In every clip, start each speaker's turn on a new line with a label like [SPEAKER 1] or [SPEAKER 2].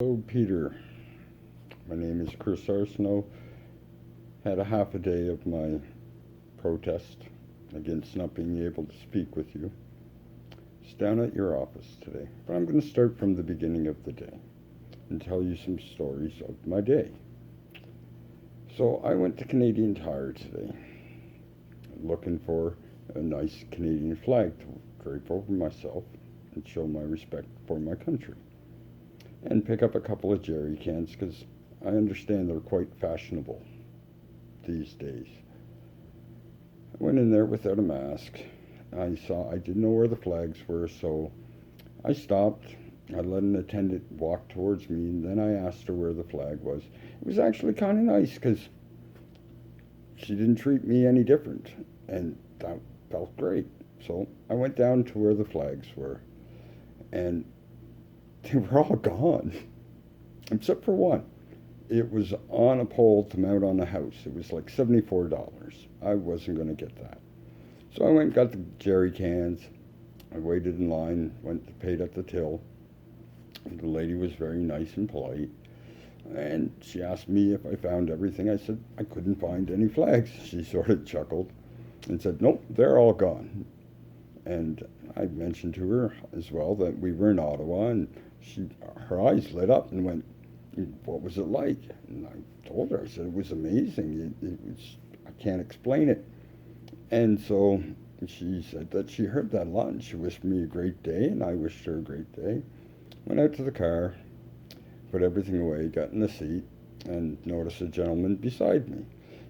[SPEAKER 1] Hello, Peter. My name is Chris Arsenault. Had a half a day of my protest against not being able to speak with you. It's down at your office today, but I'm going to start from the beginning of the day and tell you some stories of my day. So I went to Canadian Tire today, looking for a nice Canadian flag to drape over myself and show my respect for my country, and pick up a couple of jerry cans because I understand they're quite fashionable these days. I went in there without a mask. I didn't know where the flags were, so I stopped. I let an attendant walk towards me, and then I asked her where the flag was. It was actually kind of nice because she didn't treat me any different, and that felt great. So I went down to where the flags were, and they were all gone, except for one. It was on a pole to mount on a house. It was like $74. I wasn't going to get that. So I went and got the jerry cans. I waited in line, went to paid at the till. The lady was very nice and polite. And she asked me if I found everything. I said I couldn't find any flags. She sort of chuckled and said, "Nope, they're all gone." And I mentioned to her as well that we were in Ottawa, and her eyes lit up and went, "What was it like?" And I told her, I said, "It was amazing. It was, I can't explain it." And so she said that she heard that a lot, and she wished me a great day, and I wished her a great day. Went out to the car, put everything away, got in the seat, and noticed a gentleman beside me.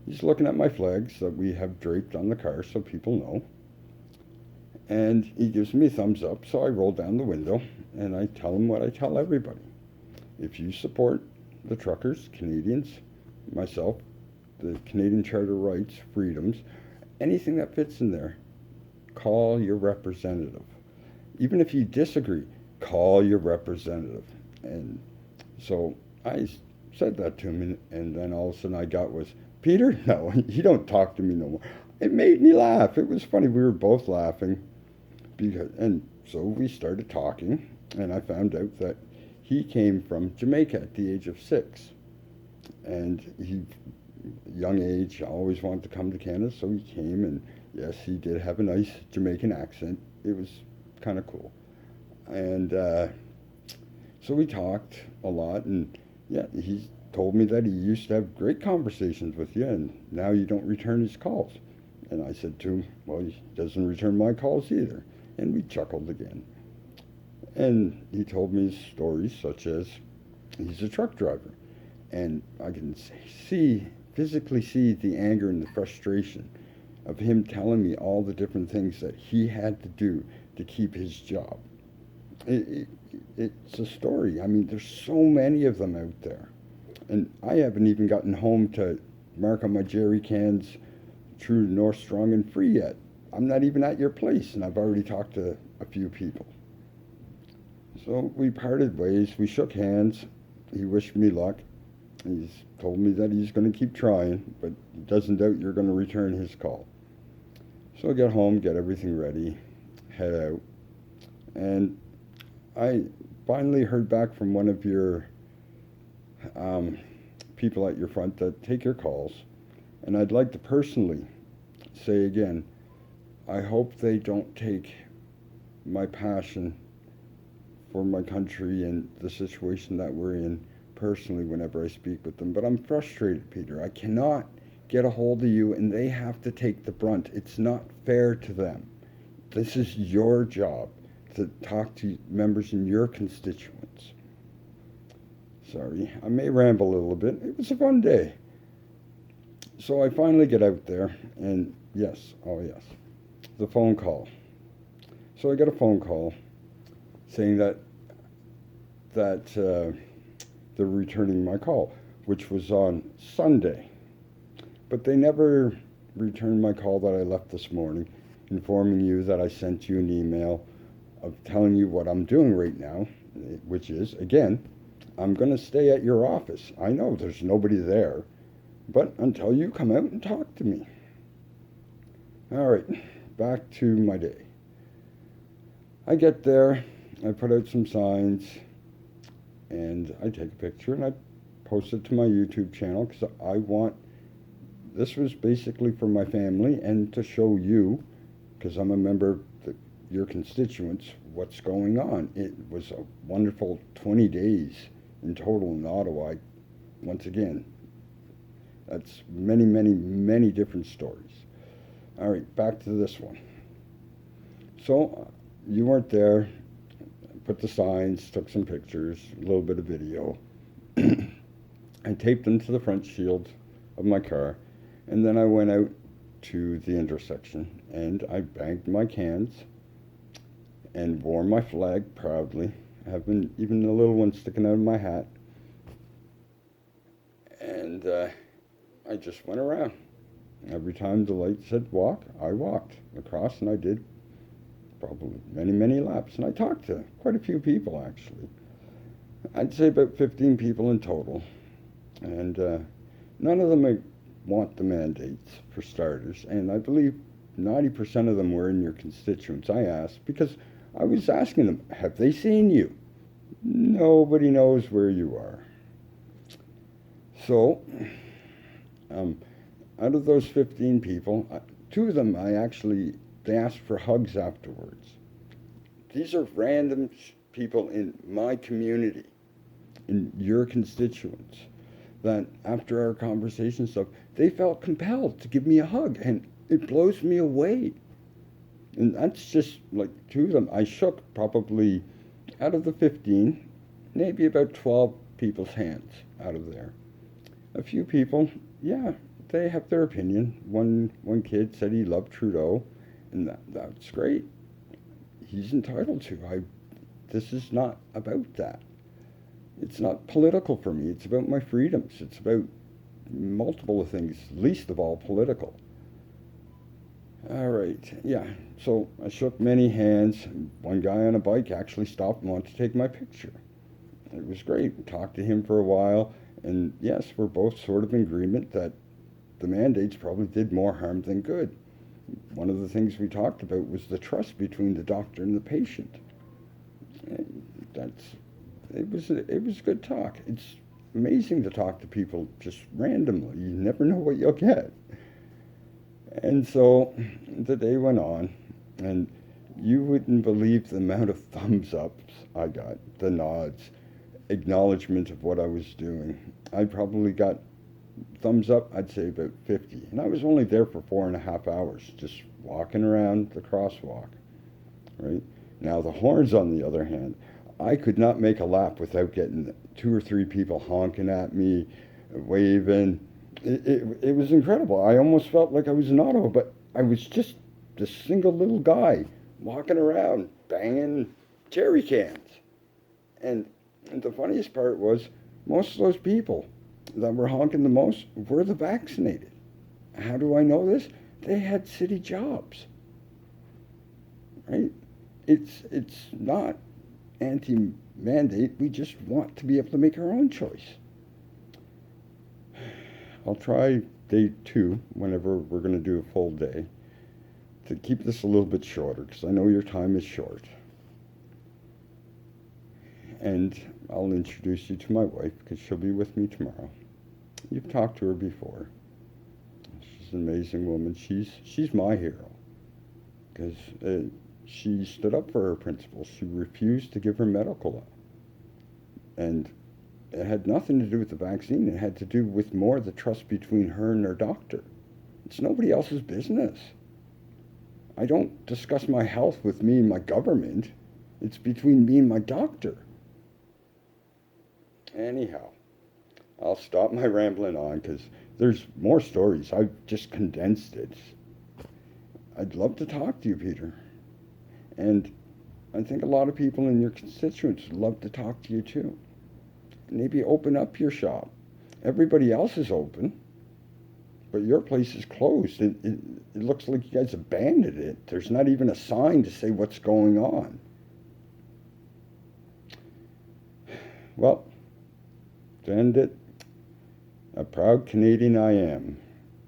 [SPEAKER 1] He's looking at my flags that we have draped on the car so people know. And he gives me a thumbs up, so I roll down the window and I tell him what I tell everybody. If you support the truckers, Canadians, myself, the Canadian Charter rights, freedoms, anything that fits in there, call your representative. Even if you disagree, call your representative. And so I said that to him, and then all of a sudden I got was, "Peter, no, you don't talk to me no more." It made me laugh. It was funny. We were both laughing. And so we started talking, and I found out that he came from Jamaica at the age of 6. And he, young age, always wanted to come to Canada, so he came, and yes, he did have a nice Jamaican accent. It was kind of cool. And so we talked a lot, and yeah, he told me that he used to have great conversations with you, and now you don't return his calls. And I said to him, "Well, he doesn't return my calls either." And we chuckled again. And he told me stories such as he's a truck driver. And I can physically see the anger and the frustration of him telling me all the different things that he had to do to keep his job. It, it's a story. I mean, there's so many of them out there. And I haven't even gotten home to mark on my jerry cans True North Strong and Free yet. I'm not even at your place, and I've already talked to a few people. So we parted ways. We shook hands. He wished me luck. He's told me that he's going to keep trying, but he doesn't doubt you're going to return his call. So I get home, get everything ready, head out, and I finally heard back from one of your people at your front that take your calls, and I'd like to personally say again, I hope they don't take my passion for my country and the situation that we're in personally whenever I speak with them. But I'm frustrated, Peter. I cannot get a hold of you, and they have to take the brunt. It's not fair to them. This is your job to talk to members in your constituents. Sorry, I may ramble a little bit. It was a fun day. So I finally get out there, and yes, oh yes, the phone call. So I get a phone call saying that they're returning my call, which was on Sunday. But they never returned my call that I left this morning, informing you that I sent you an email of telling you what I'm doing right now, which is, again, I'm going to stay at your office. I know there's nobody there, but until you come out and talk to me. All right, back to my day. I get there, I put out some signs, and I take a picture and I post it to my YouTube channel because this was basically for my family and to show you, because I'm a member of your constituents, what's going on. It was a wonderful 20 days in total in Ottawa. Once again, that's many, many, many different stories. All right, back to this one. So you weren't there. Put the signs, took some pictures, a little bit of video. I taped them to the front shield of my car, and then I went out to the intersection and I banked my cans and wore my flag proudly, having even the little one sticking out of my hat. And I just went around. Every time the light said walk, I walked across, and I did probably many, many laps. And I talked to quite a few people, actually. I'd say about 15 people in total. And none of them want the mandates, for starters. And I believe 90% of them were in your constituents. I asked, because I was asking them, have they seen you? Nobody knows where you are. So, out of those 15 people, two of them they asked for hugs afterwards. These are random people in my community, in your constituents, that after our conversation stuff, they felt compelled to give me a hug, and it blows me away. And that's just like two of them. I shook probably, out of the 15, maybe about 12 people's hands out of there. A few people, yeah, they have their opinion. One kid said he loved Trudeau, and that's great. He's entitled to. This is not about that. It's not political for me. It's about my freedoms. It's about multiple things, least of all political. All right, yeah. So I shook many hands. One guy on a bike actually stopped and wanted to take my picture. It was great. We talked to him for a while, and yes, we're both sort of in agreement that the mandates probably did more harm than good. One of the things we talked about was the trust between the doctor and the patient. It was a good talk. It's amazing to talk to people just randomly. You never know what you'll get. And so the day went on, and you wouldn't believe the amount of thumbs ups I got, the nods, acknowledgement of what I was doing. I probably got thumbs up, I'd say about 50. And I was only there for 4.5 hours, just walking around the crosswalk, right? Now the horns, on the other hand, I could not make a lap without getting 2 or 3 people honking at me, waving. It was incredible. I almost felt like I was in Ottawa, but I was just this single little guy walking around banging jerry cans. And the funniest part was most of those people that were honking the most were the vaccinated. How do I know this? They had city jobs, right? It's not anti-mandate. We just want to be able to make our own choice. I'll try day 2, whenever we're going to do a full day, to keep this a little bit shorter, because I know your time is short. And I'll introduce you to my wife, because she'll be with me tomorrow. You've talked to her before. She's an amazing woman. She's my hero, because she stood up for her principles. She refused to give her medical, and it had nothing to do with the vaccine. It had to do with more the trust between her and her doctor. It's nobody else's business. I don't discuss my health with me and my government. It's between me and my doctor. Anyhow, I'll stop my rambling on, because there's more stories. I've just condensed it. I'd love to talk to you, Peter. And I think a lot of people in your constituents would love to talk to you too. Maybe open up your shop. Everybody else is open, but your place is closed. It looks like you guys abandoned it. There's not even a sign to say what's going on. Well, to end it, a proud Canadian I am,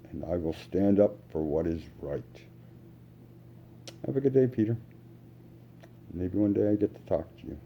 [SPEAKER 1] and I will stand up for what is right. Have a good day, Peter. Maybe one day I get to talk to you.